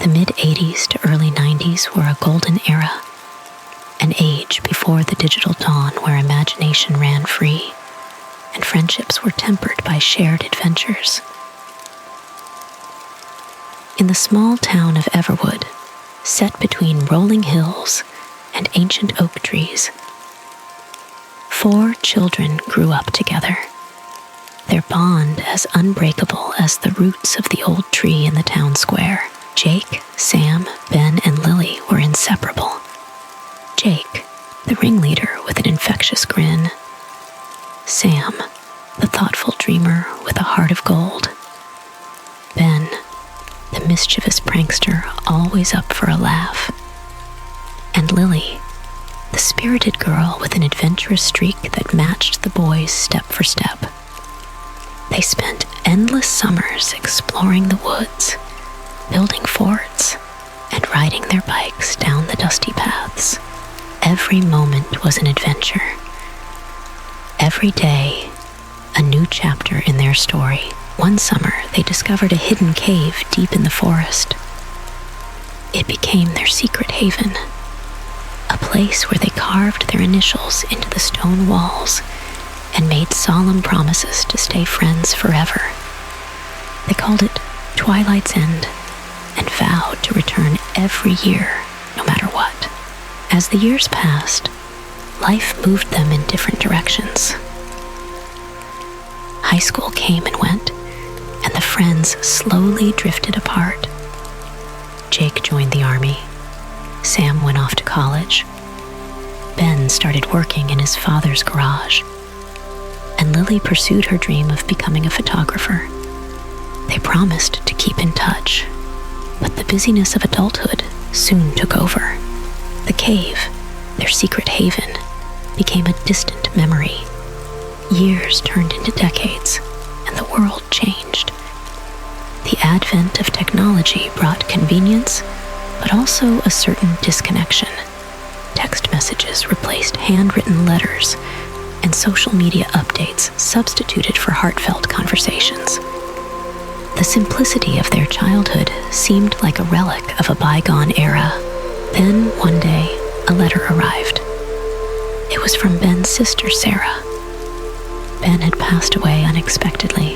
The mid-'80s to early '90s were a golden era, an age before the digital dawn where imagination ran free and friendships were tempered by shared adventures. In the small town of Everwood, set between rolling hills and ancient oak trees, 4 children grew up together, their bond as unbreakable as the roots of the old tree in the town square. Jake, Sam, Ben, and Lily were inseparable. Jake, the ringleader with an infectious grin. Sam, the thoughtful dreamer with a heart of gold. Ben, the mischievous prankster always up for a laugh. And Lily, the spirited girl with an adventurous streak that matched the boys step for step. They spent endless summers exploring the woods, building forts, and riding their bikes down the dusty paths. Every moment was an adventure. Every day, a new chapter in their story. One summer, they discovered a hidden cave deep in the forest. It became their secret haven, a place where they carved their initials into the stone walls and made solemn promises to stay friends forever. They called it Twilight's End and vowed to return every year, no matter what. As the years passed, life moved them in different directions. High school came and went, and the friends slowly drifted apart. Jake joined the army. Sam went off to college. Ben started working in his father's garage. And Lily pursued her dream of becoming a photographer. They promised to keep in touch, but the busyness of adulthood soon took over. The cave, their secret haven, became a distant memory. Years turned into decades, and the world changed. The advent of technology brought convenience, but also a certain disconnection. Text messages replaced handwritten letters, and social media updates substituted for heartfelt conversations. The simplicity of their childhood seemed like a relic of a bygone era. Then, one day, a letter arrived. It was from Ben's sister, Sarah. Ben had passed away unexpectedly,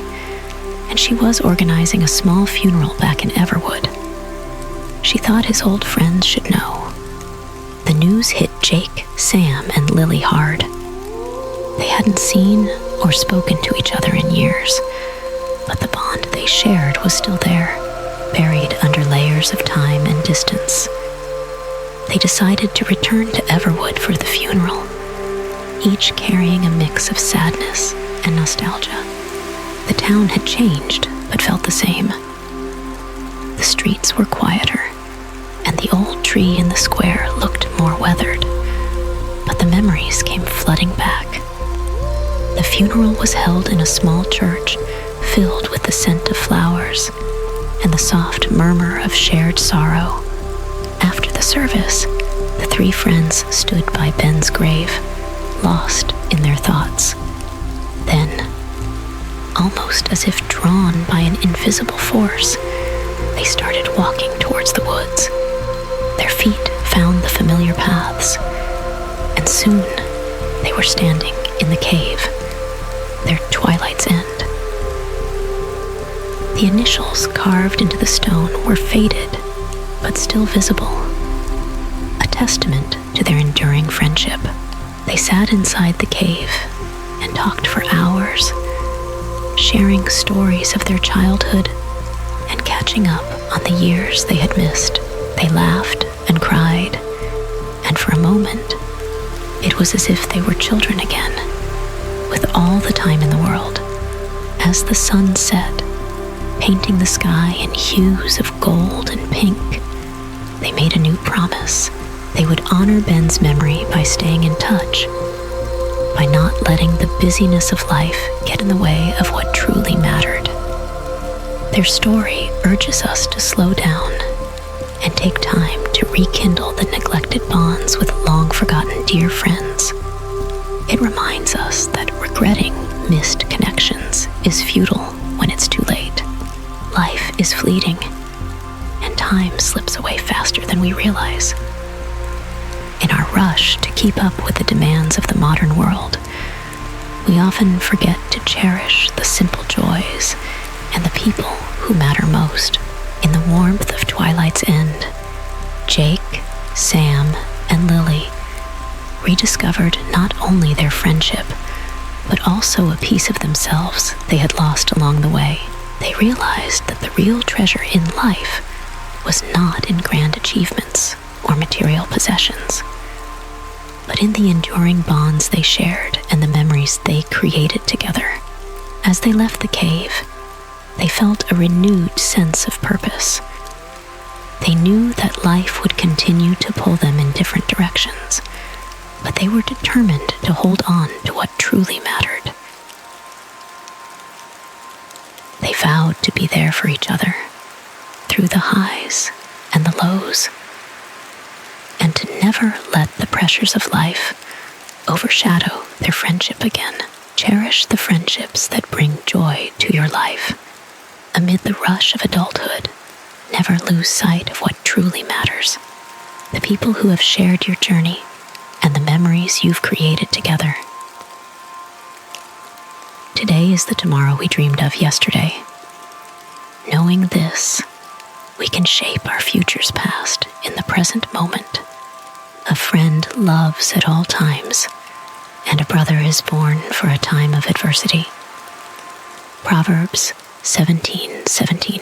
and she was organizing a small funeral back in Everwood. She thought his old friends should know. The news hit Jake, Sam, and Lily hard. They hadn't seen or spoken to each other in years, but the bond they shared was still there, buried under layers of time and distance. They decided to return to Everwood for the funeral, each carrying a mix of sadness and nostalgia. The town had changed, but felt the same. The streets were quieter, and the old tree in the square looked more weathered, but the memories came flooding back. The funeral was held in a small church filled with the scent of flowers and the soft murmur of shared sorrow. After the service, the 3 friends stood by Ben's grave, lost in their thoughts. Then, almost as if drawn by an invisible force, they started walking towards the woods. Their feet found the familiar paths, and soon they were standing in the cave, their Twilight's End. The initials carved into the stone were faded, but still visible, a testament to their enduring friendship. They sat inside the cave and talked for hours, sharing stories of their childhood and catching up on the years they had missed. They laughed and cried, and for a moment, it was as if they were children again, with all the time in the world. As the sun set, painting the sky in hues of gold and pink, they made a new promise. They would honor Ben's memory by staying in touch, by not letting the busyness of life get in the way of what truly mattered. Their story urges us to slow down and take time to rekindle the neglected bonds with long-forgotten dear friends. It reminds us that regretting missed connections is futile when it's too late. Life is fleeting, and time time slips away faster than we realize. In our rush to keep up with the demands of the modern world, we often forget to cherish the simple joys and the people who matter most. In the warmth of twilight's end, Jake, Sam, and Lily rediscovered not only their friendship, but also a piece of themselves they had lost along the way. They realized that the real treasure in life was not in grand achievements or material possessions, but in the enduring bonds they shared and the memories they created together. As they left the cave, they felt a renewed sense of purpose. They knew that life would continue to pull them in different directions, but they were determined to hold on to what truly mattered. They vowed to be there for each other through the highs and the lows, and to never let the pressures of life overshadow their friendship again. Cherish the friendships that bring joy to your life. Amid the rush of adulthood, never lose sight of what truly matters: the people who have shared your journey and the memories you've created together. Today is the tomorrow we dreamed of yesterday. Knowing this, we can shape our future's past in the present moment. A friend loves at all times, and a brother is born for a time of adversity. Proverbs 17:17.